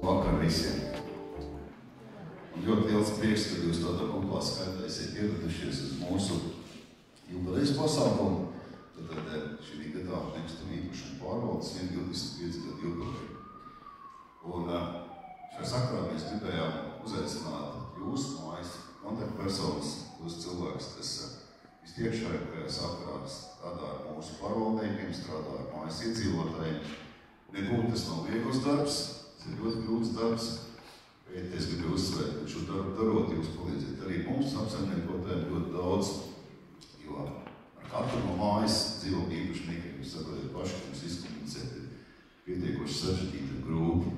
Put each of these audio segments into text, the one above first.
Labvakar visiem! Un ļoti liels prieks, ka jūs tādā kuplā skaitā esiet ieradušies uz mūsu jubilejas pasākumu. Tad šī gadā nekustamo īpašumu pārvaldes 125 gadu jubileju. Un šajā sakarā mēs gribējām uzaicināt jūs, mājas kontaktpersonas, tos cilvēkus, kas vistiešākajā sakarā strādā ar mūsu pārvaldniekiem, strādā ar mājas iedzīvotājiem. Nebūtu tas nav viegls darbs, tas ir ļoti grūts darbs, bet es gribu uzsvērt, ka šo darbu darot, jūs palīdziet arī mums apsaimniekotājiem ļoti daudz, jo ar katru no mājas dzīvokļu īpašniekiem jūs saprotat paši, ka mums izkomunicēt ir pietiekoši sarežģīti un grūti.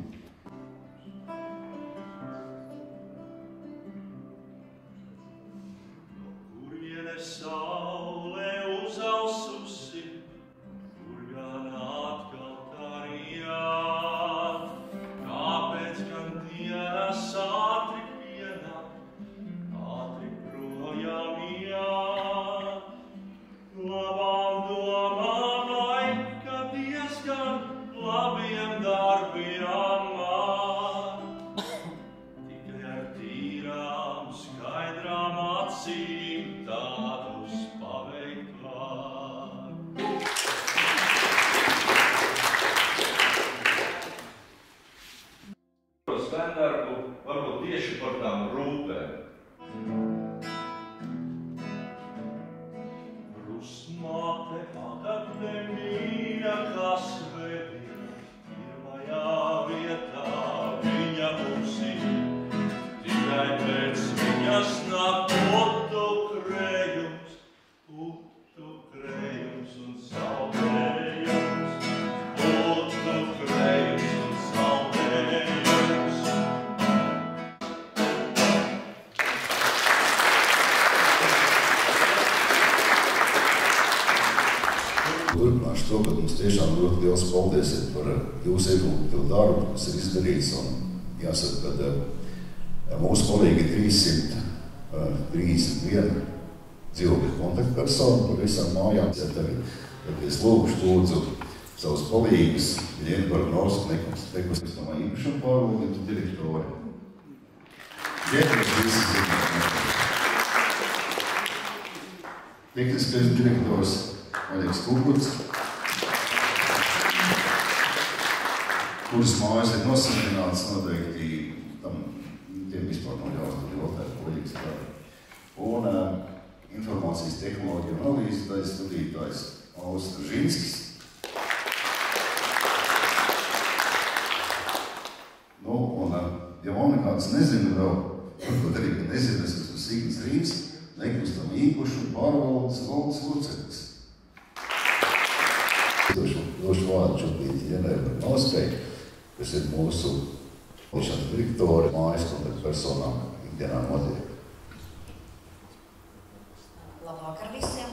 Varbūt tieši par tām rūpēm. Brusmāte agatne mīļa, kas vedīja pirmajā vietā viņa mums ir. Tikai pēc viņas nāk putu krējums un saldējums. Putu krējums un saldējums. Turpināšu to, bet mums tiešām ļoti liels paldies par jūsu ieguldīto darbu, kas ir izdarīts. Un jāsaka, ka mūsu palīgi 331 dzīvokļu kontaktpersonu par visām mājām. Tad es lūdzu savus palīgus, Viļeni Barbarovsku, nekustamā īpašuma pārvaldnieku direktori. Ģenerālis visi zināt. Tehniskais direktors Oļegs Kukuts, kuras mājas ir nosamierināts noteikti tam tiem vispār nav jautāt, ko Oļegs dara. Un informācijas tehnoloģija un analīzes daļas vadītājs Aulis Stražinskis. Nu, un ja man nekāds nezina vēl, varbūt arī, ka nezina, es esmu Signis Rīms, nekustamo īpašumu pārvaldes valdes loceklis. Došu vārdu šobrīd Jenai Barbarovskai, kas ir mūsu direktori mājas kontaktpersonām ikdienā notiek. Labvakar visiem!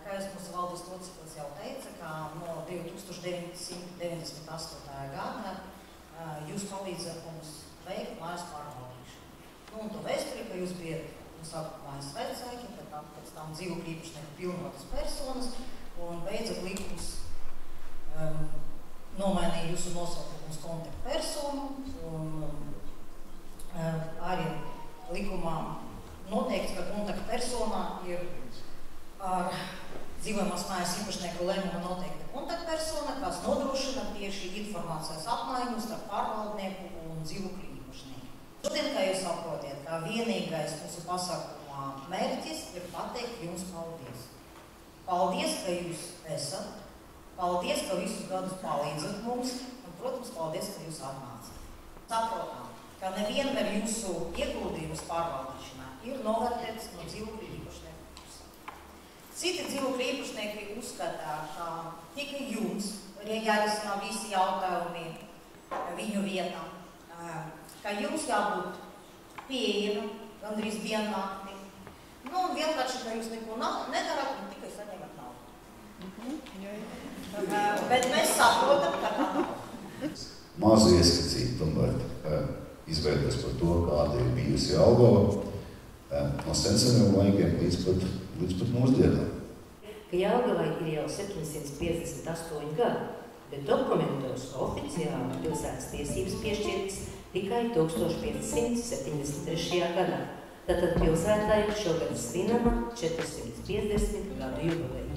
Kā jūs mūsu valdes loceklis jau teica, ka no 1998. gada jūs palīdzat mums veikt mājas pārvaldīšanu. Un to vēsturi, ka jūs bijat sākumā mājas vecāki, pēc tam dzīvokļu īpašnieku pilnotas personas, un beidzot likums nomainīja jūsu nosaukumu uz kontaktpersonu, un arī likumā noteikts, ka kontaktpersonā ir ar dzīvojamās mājas īpašnieku lēmumu noteikta kontaktpersona, kas nodrošina tieši informācijas apmaiņu starp pārvaldnieku un dzīvokļu īpašnieku. Šodien, kā jūs saprotiet, ka vienīgais mūsu pasākumā mērķis ir pateikt jums paldies. Paldies, ka jūs esat, paldies, ka visus gadus palīdzat mums, un, protams, paldies, ka jūs atnācat. Saprotam, ka nevienmēr jūsu ieguldījums pārvaldīšanā ir novērtēts no dzīvokļu īpašnieku puses. Citi dzīvokļu īpašnieki uzskatā, ka tikai jums ir jārisina visi jautājumi viņu vietā, ka jums jābūt pieejami gandrīz diennakti. Nu, un vienkārši, ka jūs neko nedarat un tikai saņemat naudu. Bet mēs saprotam, ka tā nav. Mazu ieskicīt, tomēr izvērties par to, kāda ir bijusi Jelgava no senseniem laikiem līdz pat mūsdienām. Ka Jelgavai ir jau 758 gadi, bet dokumentos oficiāli pilsētas tiesības piešķirtas tikai 1573. gadā. Tātad pilsētai šogad svinama 450 gadu jubileja.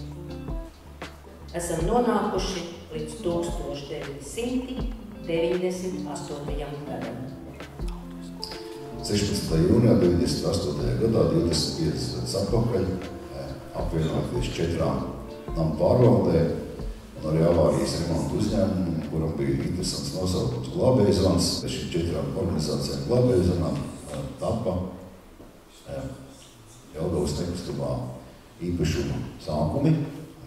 Esam nonākuši līdz 1998. gadam. 16. jūnijā 98. gadā, 25 gadus atpakaļ, apvienoties 4 namu pārvaldē un arī avārijas remontu uzņēmumu, kuram bija interesants nosaukums Glābējzvans. Pēc šīm 4 organizācijām Glābējzvanām tapa Jelgavas nekustamā īpašuma sākumi.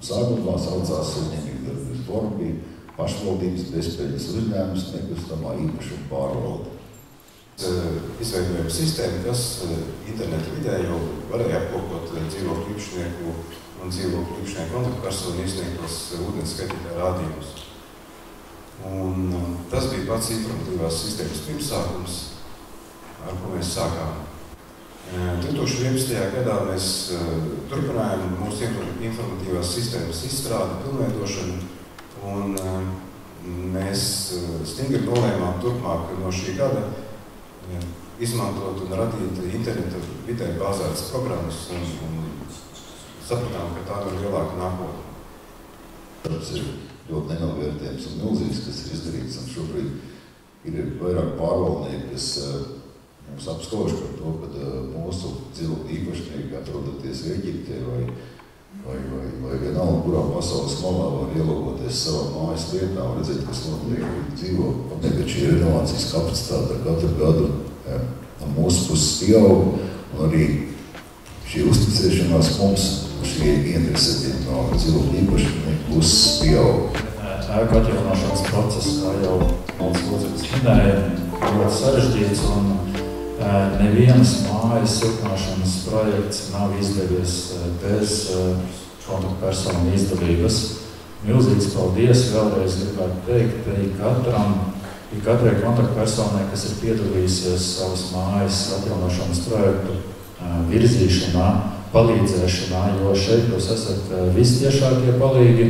Sākumā saucās uzņēmību darbības forma bija pašvaldības bezpeļņas uzņēmums nekustamā īpašuma pārvalde. Izveidojam sistēmu, kas interneta vidē jau varēja apkopot dzīvokļu īpašnieku un dzīvokļu īpašnieku kontaktpersonu izsniegtos ūdens skaitītāju rādījumus. Un tas bija pats informatīvās sistēmas pirmsākums, ar ko mēs sākām. 2011. gadā mēs turpinājām mūsu informatīvās sistēmas izstrādi, pilnveidošanu, un mēs stingri nolēmām turpmāk no šī gada izmantot un radīt interneta vidē bāzētas programmas un sapratām, ka tā ir lielāka nākotne. Darbs ir ļoti nenovērtējams un milzīgs, kas ir izdarīts, un šobrīd ir vairāk pārvaldnieki, kas mums apskauž par to, ka mūsu dzīvokļu īpašnieki atrodoties Eģiptē vai vienalga, kurā pasaules malā var ielogoties savā mājas lietā un redzēt, kas notiek dzīvo. Tagad šī renovācijas kapacitāte ar katru gadu no mūsu puses pieaug, un arī šī uzticēšanās mums, šī ieinteresētība no dzīvokļu īpašnieku puses pieaug. Ēku atjaunošanas process, kā jau valsts loceklis minēja, ļoti sarežģīts, un nevienas mājas siltināšanas projekts nav izdevies bez kontaktpersonu izdevības. Milzīgs paldies vēlreiz gribētu teikt katrai kontaktpersonai, kas ir piedalījusies savas mājas atjaunošanas projektu virzīšanā, palīdzēšanā, jo šeit jūs esat vistiešākie palīgi.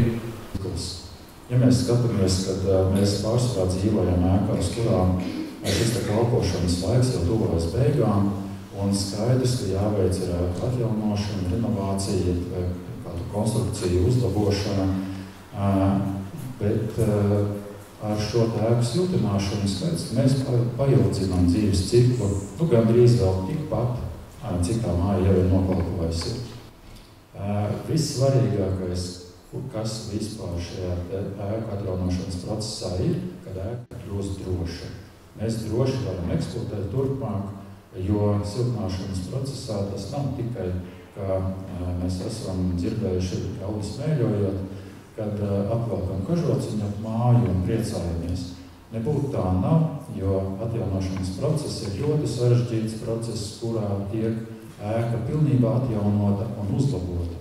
Ja mēs skatāmies, kad mēs pārsvarā dzīvojam ēkās, kurām šis kalpošanas laiks jau tuvojas beigām, un skaidrs, ka jāveic ir atjaunošana, renovācija, kādu konstrukciju uzlabošana, bet ar šo ēku siltināšanu skaidrs, ka mēs paildzinām dzīves ciklu, gandrīz vēl tikpat, cik tā māja jau ir nokvalkojusi. Vissvarīgākais, kas vispār šajā ēku atjaunošanas procesā ir, kad ēka kļūst droša. Mēs droši varam eksploatēt turpmāk, jo siltināšanas procesā tas nav tikai, ka mēs esam dzirdējuši galdi smēļojot, kad apvelkam kažociņu ap māju un priecājamies. Nebūtu tā nav, jo atjaunošanas process ir ļoti sarežģīts process, kurā tiek ēka pilnībā atjaunota un uzlabota.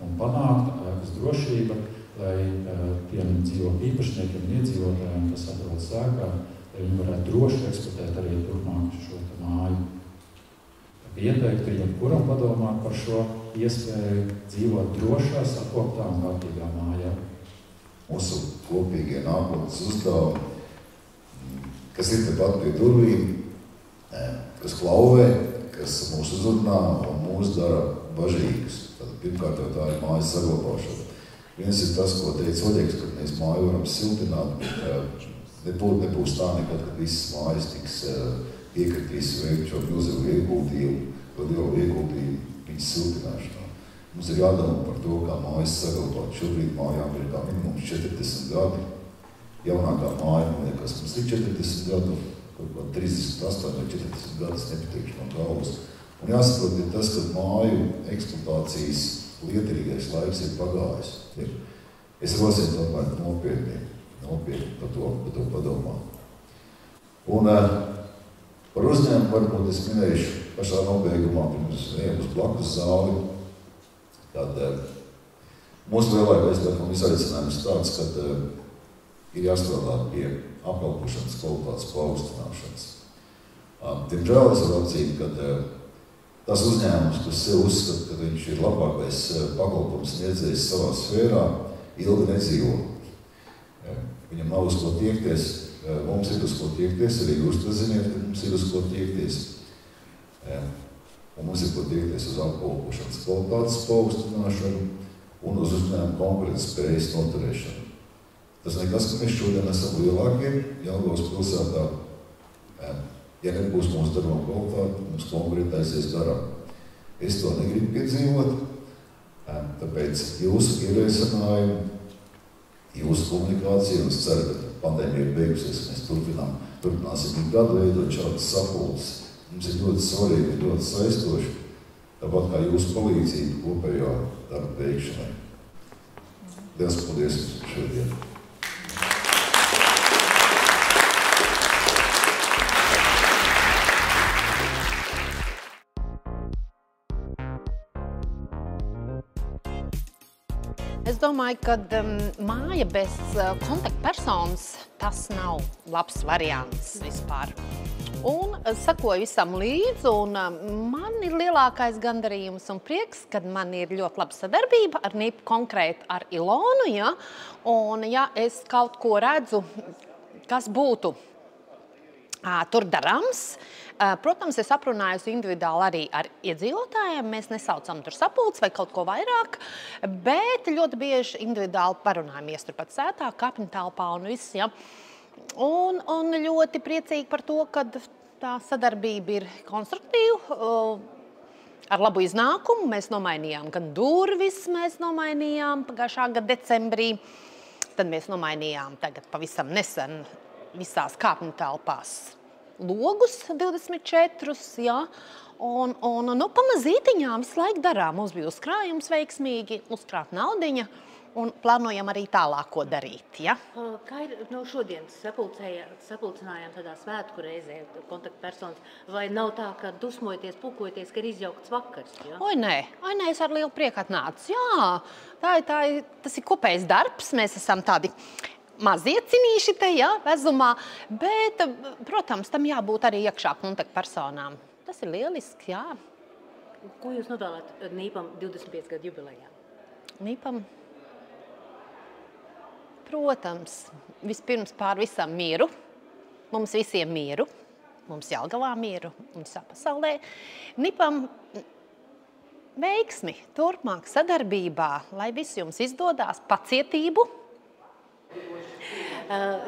Un panākta ēkas drošība, lai tiem dzīvokļu īpašniekiem un iedzīvotājiem, kas atrodas ēkā, lai viņi varētu droši eksploatēt arī turpmāk šo māju. Ieteiktu jebkuram padomāt par šo iespēju dzīvot drošā, sakoptā un kārtīgā mājā. Mūsu kopīgie nākotnes uzdevumi, kas ir tepat pie durvīm, kas klauvē, kas mūs uzrunā un mūs dara bažīgus. Pirmkārt, tā ir mājas saglabāšana. Viens ir tas, ko teica Oļegs, kad mēs māju varam siltināt, bet nebūs tā nekad, kad visas mājas tiks piekritīs veikt šo milzīgu ieguldījumu, lielu ieguldījumu viņas siltināšanā. Mums ir jādomā par to, kā mājas saglabāt. Šobrīd mājām ir kā minimums 40 gadi. Jaunākā māja, man liekas, mums ir 40 gadu, kaut kā 38 vai 40 gadus nepateikšu no galvas. Un jāsaprot ir tas, ka māju eksploatācijas lietarīgais laiks ir pagājis. Es rosinu tomēr nopietni par to padomāt. Un par uzņēmumu varbūt es minēšu pašā nobeigumā, pirms ejam uz blakus zāli. Tad mūsu lielākais izaicinājums tāds, ka ir jāstrādā pie apkalpošanas kvalitātes paaugstināšanas. Diemžēl es varu atzīt, ka tas uzņēmums, kas sev uzskata, ka viņš ir labākais pakalpojums sniedzējs savā sfērā, ilgi nedzīvo. Viņam nav uz ko tiekties, mums ir uz ko tiekties, arī jūs to ziniet, ka mums ir uz ko tiekties. Un mums ir ko tiekties uz apkalpošanas kvalitātes paaugstināšanu un uz uzņēmumu konkurētspējas noturēšanu. Tas nekas, ka mēs šodien esam lielākie Jelgavas pilsētā. Ja nebūs mūsu darba kvalitāte, mums konkurētāsies darbam. Es to negribu piedzīvot, tāpēc jūsu ierēsanājumi, jūsu komunikācija, un es ceru, ka pandēmija ir beigusies, mēs turpināsim gadu veidot šādas sapulces. Mums ir ļoti svarīgi, ļoti saistoši, tāpat kā jūsu palīdzība kopējā darba veikšanai. Liels paldies jums šodien! Es domāju, ka māja bez kontaktpersonas tas nav labs variants vispār. Un sakoju visam līdzi, un man ir lielākais gandarījums un prieks, kad man ir ļoti laba sadarbība ar NIP, konkrēti ar Ilonu, ja? Un ja es kaut ko redzu, kas būtu tur darams, protams, es aprunājos individuāli arī ar iedzīvotājiem, mēs nesaucam tur sapulces vai kaut ko vairāk, bet ļoti bieži individuāli parunājamies tur pat sētā, kapņu telpā un viss, ja. Un ļoti priecīgi par to, ka tā sadarbība ir konstruktīva, ar labu iznākumu. Mēs nomainījām gan durvis, mēs nomainījām pagājušā gada decembrī, tad mēs nomainījām tagad pavisam nesen visās kāpņu telpās logus 24, ja, un pamazītiņām visu laiku darām. Mums bija uzkrājums veiksmīgi, uzkrāt naudiņa, un plānojam arī tālāko darīt, ja. Kā ir šodienas sapulcinājām tādā svētku reizē kontaktpersonas, vai nav tā, ka dusmojoties, pukojoties, ka ir izjaukts vakars, ja? Oi, nē, es ar lielu prieku atnācu, jā, tas ir kopējs darbs, mēs esam tādi mazie cinīši te, ja, vezumā, bet, protams, tam jābūt arī iekšā kontaktpersonām. Tas ir lieliski, jā. Ko jūs novēlēt NIPam 25 gadu jubilejā? NIPam? Protams, vispirms pār visam mieru, mums visiem mieru, mums Jelgavā mieru un visā pasaulē. NIPam veiksmi, turpmāk sadarbībā, lai viss jums izdodās, pacietību.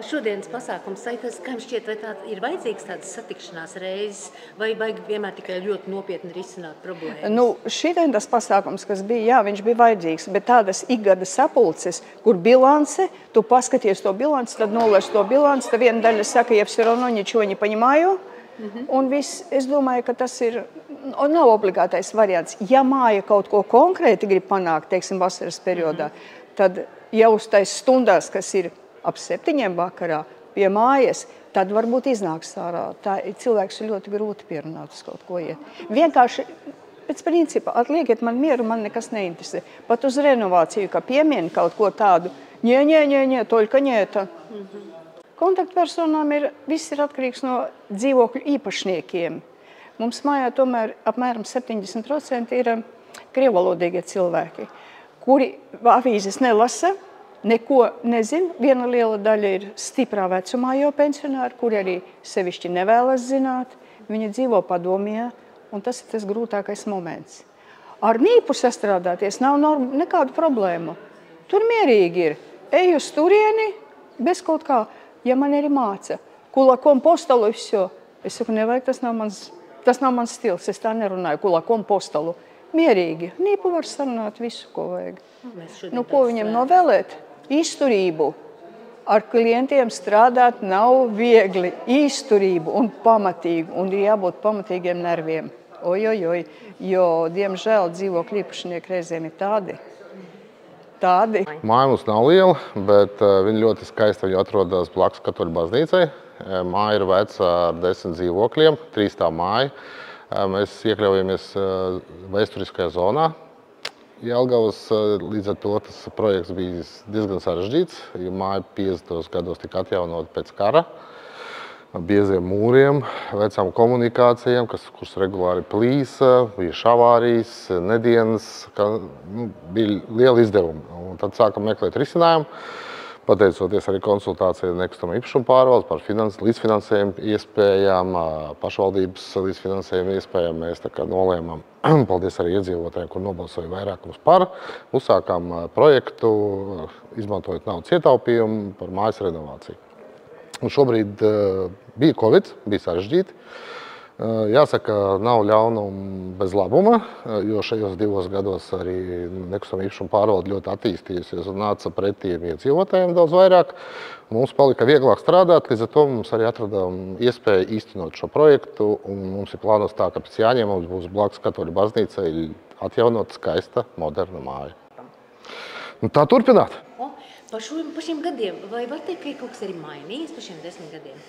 Šodienas pasākums, kā jums šķiet, vai tā ir vajadzīgs tādas satikšanās reizes, vai vajag vienmēr tikai ļoti nopietni risināt problēmas? Šitien tas pasākums, kas bija, viņš bija vajadzīgs, bet tādas ikgada sapulces, kur bilance, tu paskaties to bilanci, tad nolaiž to bilanci, tad viena daļa saka, ja все равно ничего не понимаю, un viss, es domāju, ka tas ir, nav obligātais variants. Ja māja kaut ko konkrēti grib panākt, teiksim, vasaras periodā, tad jau uz tais stundās, kas ir ap 7 vakarā pie mājas, tad varbūt iznāks ārā. Cilvēks ir ļoti grūti pierunāt uz kaut ko iet. Vienkārši pēc principa atliekiet man mieru, man nekas neinteresē. Pat uz renovāciju, ka piemien kaut ko tādu, toļka ņēta. Kontaktpersonām viss ir atkarīgs no dzīvokļu īpašniekiem. Mums mājā tomēr apmēram 70% ir krievvalodīgie cilvēki, kuri avīzes nelasa, neko nezinu. Viena liela daļa ir stiprā vecumā jau pensionāri, kuri arī sevišķi nevēlas zināt. Viņi dzīvo padomjā, un tas ir tas grūtākais moments. Ar NIPu sastrādāties nav nekādu problēmu. Tur mierīgi ir. Ej uz turieni, bez kaut kā. Ja man arī māca, kulakom postalu visu, es saku, nevajag, tas nav mans stils, es tā nerunāju, kulakom postalu. Mierīgi. NIPu var sarunāt visu, ko vajag. Ko viņam novēlēt? Izturību. Ar klientiem strādāt nav viegli. Izturību un pamatīgu. Un ir jābūt pamatīgiem nerviem. Ojojoj. Jo, diemžēl, dzīvokļu īpašnieki reizēm ir tādi. Māja mums nav liela, bet viņa ļoti skaista. Viņa atrodas blakus Katoļu baznīcai. Māja ir veca ar 10 dzīvokļiem, 3 tā māja. Mēs iekļaujamies vēsturiskajā zonā. Jelgavas, līdz ar to tas projekts bija diezgan sarežģīts, jo māja 50. gados tika atjaunota pēc kara. Bieziem mūriem, vecām komunikācijām, kuras regulāri plīsa, bija šavārijas, nedienas, bija liela izdevuma. Un tad sākam meklēt risinājumu. pateicoties arī konsultācijai nekustamā īpašuma pārvaldes par līdzfinansējumu iespējām, pašvaldības līdzfinansējumu iespējām, mēs tā kā nolēmām, paldies arī iedzīvotājiem, kur nobalsoja vairākums par, uzsākām projektu, izmantojot naudas ietaupījumu par mājas renovāciju. Un šobrīd bija Covid, bija sarežģīti. Jāsaka, nav ļaunuma bez labuma, jo šajos 2 gados arī nekustamā īpašuma pārvalde ļoti attīstījusies un nāca pretīm iedzīvotājiem daudz vairāk. Mums palika vieglāk strādāt, līdz ar to mums arī atradām iespēju īstenot šo projektu, un mums ir plānos tā, ka pēc Jāņiem mums būs blakus Katoļu baznīcai atjaunot skaista, moderna māja. Un tā turpināt. Par šiem gadiem, vai var teikt, ka kaut kas ir mainījies par šiem 10 gadiem?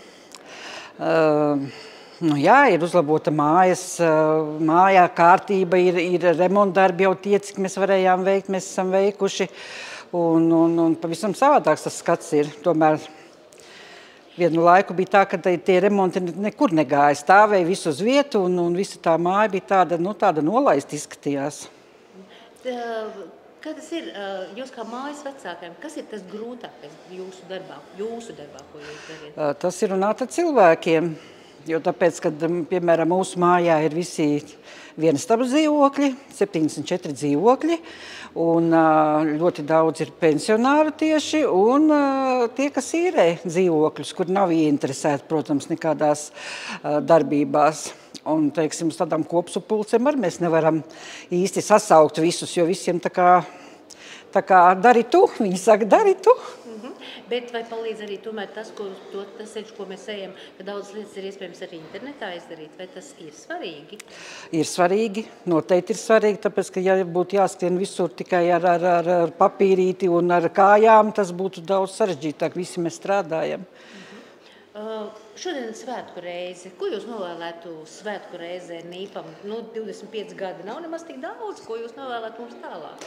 Nu jā, ir uzlabota mājā kārtība, ir remontdarbi jau tie, cik mēs varējām veikt, mēs esam veikuši. Un pavisam savādāks tas skats ir. Tomēr vienu laiku bija tā, ka tie remonti nekur negāja. Stāvēja visu uz vietu un visa tā māja bija tāda nolaista izskatījās. Kā tas ir jūs kā mājas vecākiem? Kas ir tas grūtākais jūsu darbā, ko jūs dariet? Tas ir runāt ar cilvēkiem. Jo tāpēc, kad, piemēram, mūsu mājā ir visi vienistabas dzīvokļi, 74 dzīvokļi, un ļoti daudz ir pensionāru tieši, un tie, kas īrē dzīvokļus, kur nav ieinteresēti, protams, nekādās darbībās. Un, teiksim, uz tādām kopsapulcēm arī mēs nevaram īsti sasaukt visus, jo visiem tā kā dari tu, viņi saka, dari tu. Bet vai palīdz arī tomēr tas ceļš, ko mēs ejam, ka daudz lietas ir iespējams arī internetā izdarīt, vai tas ir svarīgi? Ir svarīgi, noteikti ir svarīgi, tāpēc, ka ja būtu jāskrien visur tikai ar papīrīti un ar kājām, tas būtu daudz sarežģītāk, visi mēs strādājam. Šodien svētku reize. Ko jūs novēlētu svētku reizē Nīpam? 25 gadi nav nemaz tik daudz. Ko jūs novēlētu mums tālāk?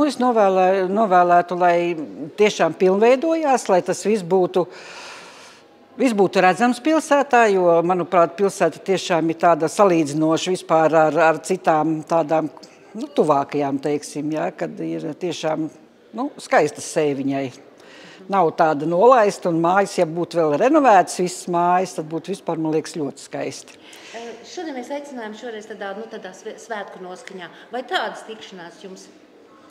Es novēlētu, lai tiešām pilnveidojās, lai tas viss būtu redzams pilsētā, jo, manuprāt, pilsēta tiešām ir tāda salīdzinoša vispār ar citām tādām tuvākajām, teiksim, ja, kad ir tiešām skaistas sēviņai. Nav tāda nolaista, un mājas, ja būtu vēl renovētas visas mājas, tad būtu vispār, man liekas, ļoti skaisti. Šodien mēs aicinājām šoreiz tādā svētku noskaņā. Vai tādas tikšanās jums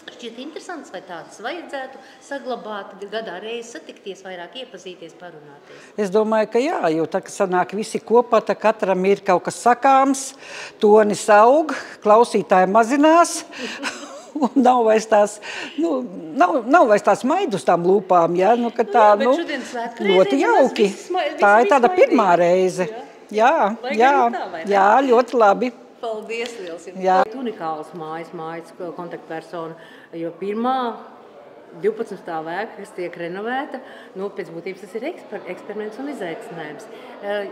šķiet interesants, vai tādas vajadzētu saglabāt, gadā reizi satikties, vairāk iepazīties, parunāties? Es domāju, ka jā, jo tā, ka sanāk visi kopā, tā katram ir kaut kas sakāms, tonis aug, klausītāji mazinās. Un nav vairs tās maidu uz tām lūpām, ja? Bet šodien svētku reizē ļoti jauki. Tā ir tāda pirmā reize. Jā, ļoti labi. Paldies liels. Unikāls mājas kontaktpersona, jo pirmā 12 stāvēka, kas tiek renovēta, pēc būtības tas ir eksperiments un izaicinājums.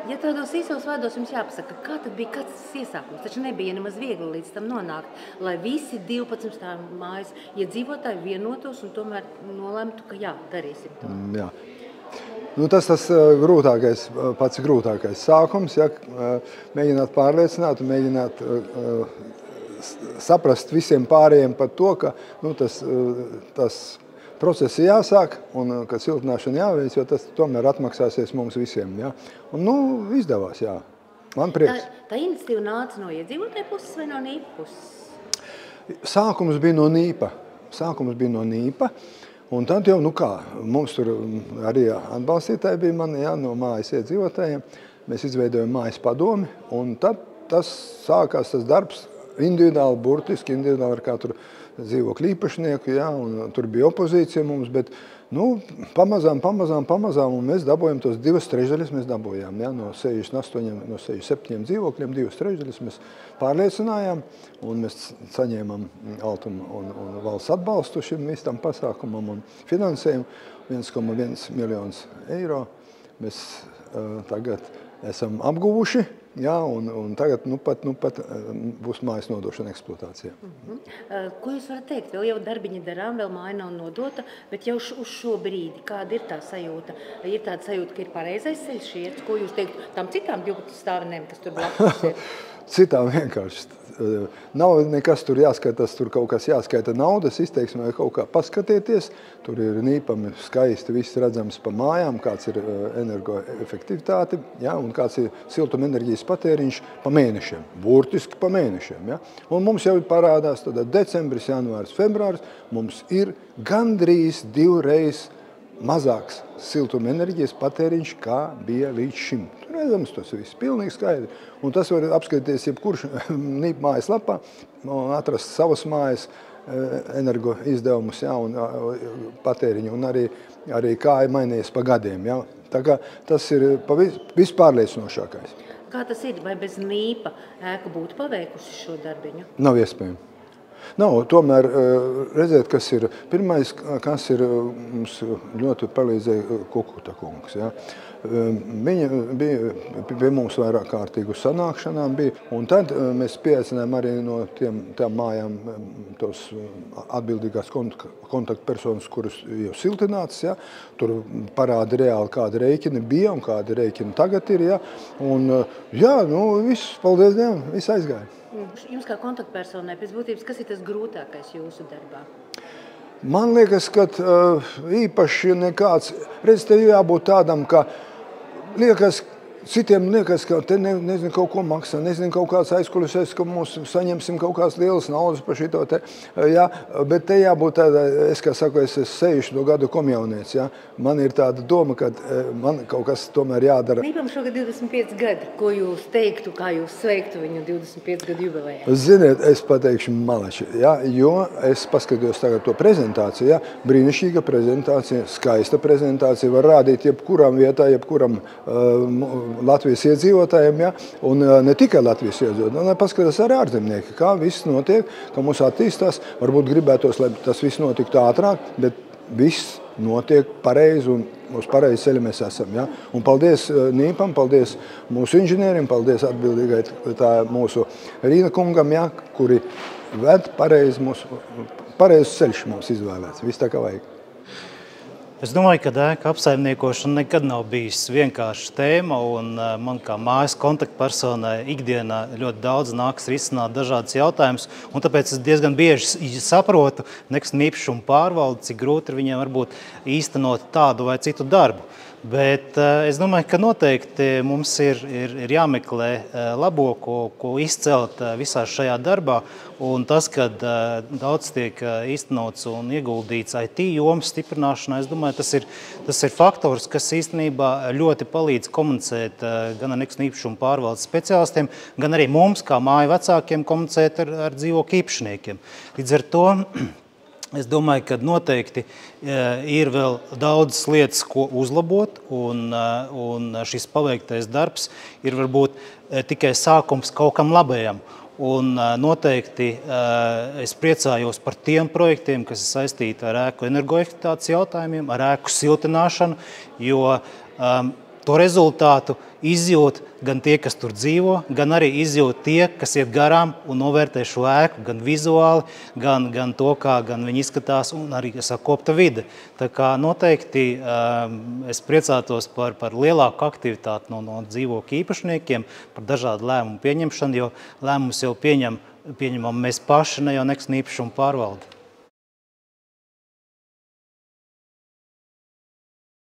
Ja tādos īsos vārdos jums jāpasaka, kā tad bija kāds iesākums? Taču nebija nemaz viegli līdz tam nonākt, lai visi 12 stāvu mājas iedzīvotāji vienotos un tomēr nolemtu, ka jā, darīsim to. Jā. Tas pats grūtākais sākums, ja, mēģināt pārliecināt un mēģināt saprast visiem pārējiem par to, ka tas process jāsāk un ka siltināšana jāveic, jo tas tomēr atmaksāsies mums visiem. Ja? Un, izdevās, jā. Man prieks. Tā iniciatīva nāca no iedzīvotāju puses vai no Nīpa puses? Sākums bija no Nīpa. Un tad jau, mums tur arī atbalstītāji bija mani, jā, no mājas iedzīvotājiem. Mēs izveidojam mājas padomi, un tad sākās tas darbs individuāli, burtiski individuāli ar katru dzīvokļu īpašnieku, jā, un tur bija opozīcija mums, bet, pamazām, un mēs dabūjām tos 2/3, mēs dabūjām, jā, no 67 dzīvokļiem, 2/3 mēs pārliecinājām, un mēs saņēmām Altuma un valsts atbalstu šim visam pasākumam un finansējumu 1,1 miljonus eiro. Mēs tagad esam apguvuši, jā, un tagad pat būs mājas nodošana eksploatācijā. Ko jūs varat teikt? Vēl jau darbiņi darām, vēl māja nav nodota, bet jau uz šo brīdi, kāda ir tā sajūta? Ir tāda sajūta, ka ir pareizais ceļš iet, ko jūs teikt tam citām 12 stāvenēm, kas tur blakus ir? citām vienkārši. Nav nekas tur jāskatās, tur kaut kas jāskaita naudas izteiksmē, kaut kā paskatieties. Tur ir nīpami skaisti, viss redzams pa mājām, kāds ir energoefektivitāte, ja, un kāds ir siltumenerģijas patēriņš pa mēnešiem, burtiski pa mēnešiem. Ja. Un mums jau parādās tad decembris, janvārs, februārs, mums ir gandrīz 2 reizes mazāks siltumenerģijas patēriņš, kā bija līdz šim. Redzams, tas viss pilnīgi skaidri. Un tas var apskatīties jebkurš NIP mājas lapā un atrast savas mājas energo izdevumus, ja, un patēriņu, un arī kā ir mainījies pa gadiem. Ja. Tā kā tas ir vispārliecinošākais. Kā tas ir? Vai bez NIPa ēka būtu paveikusi šo darbiņu? Nav iespējams. Nav, tomēr redzēt, kas ir pirmais, kas ir mums ļoti palīdzēja Kukuta kungs. Ja. Viņa bija pie mums vairāk kārtīgu sanākšanām bija, un tad mēs pieaicinājām arī no tām mājām tos atbildīgās kontaktpersonas, kuras jau siltinātas, ja. Tur parāda reāli, kādi rēķini bija un kādi rēķini tagad ir, ja. Un jā, viss, paldies Dievam, viss aizgāja. Jums kā kontaktpersonai pēc būtības, kas ir tas grūtākais jūsu darbā? Man liekas, ka īpaši nekāds, redz, tev jābūt tādam, ka liekas, citiem liekas, ka te nezinu kaut ko maksā, nezinu kaut kāds aizkulisēs, ka mums saņemsim kaut kāds lielas naudas par šito te, jā, bet te jābūt tādā, es kā saku, es esmu 60 gadu komjaunieks, jā, man ir tāda doma, ka man kaut kas tomēr jādara. Nīpam šogad 25 gadi, ko jūs teiktu, kā jūs sveiktu viņu 25 gadu jubilejā? Ziniet, es pateikšu malači, jā, jo es paskatījos tagad to prezentāciju, jā, brīnišķīga prezentācija, skaista prezentācija, var rādīt jebkuram vietā, jebkuram Latvijas iedzīvotājiem, ja, un ne tikai Latvijas iedzīvotājiem, lai paskatās arī ārzemnieki, kā viss notiek, kā mums attīstās. Varbūt gribētos, lai tas viss notiktu ātrāk, bet viss notiek pareizi un uz pareizi ceļa mēs esam. Ja. Un paldies NIPam, paldies mūsu inženieriem, paldies atbildīgai mūsu Rīna kungam, ja, kuri ved pareizi ceļš mums izvēlēts. Viss tā kā vajag. Es domāju, ka ēka apsaimniekošana nekad nav bijis vienkārša tēma, un man kā mājas kontaktpersonai ikdienā ļoti daudz nāks risināt dažādas jautājumus, un tāpēc es diezgan bieži saprotu nekustamā īpašuma pārvaldi, cik grūti ir viņiem varbūt īstenot tādu vai citu darbu. Bet es domāju, ka noteikti mums ir jāmeklē labo, ko izcelt visā šajā darbā. Un tas, kad daudz tiek īstenots un ieguldīts IT jomas stiprināšanā, es domāju, tas ir faktors, kas īstenībā ļoti palīdz komunicēt gan ar nekustamā īpašuma pārvaldes speciālistiem, gan arī mums, kā māju vecākiem, komunicēt ar dzīvokļu īpašniekiem. Līdz ar to es domāju, ka noteikti ir vēl daudzas lietas, ko uzlabot, un šis paveiktais darbs ir varbūt tikai sākums kaut kam labajam. Un noteikti es priecājos par tiem projektiem, kas ir saistīti ar ēku energoefektivitātes jautājumiem, ar ēku siltināšanu, jo to rezultātu izjūt gan tie, kas tur dzīvo, gan arī izjūt tie, kas iet garām un novērtē šo ēku, gan vizuāli, gan to, kā gan viņi izskatās, un arī sakopta vide. Tā kā noteikti es priecātos par lielāku aktivitāti no dzīvokļu īpašniekiem, par dažādu lēmumu pieņemšanu, jo lēmumus jau pieņemam mēs paši, ne jau nekustamā īpašuma pārvalde.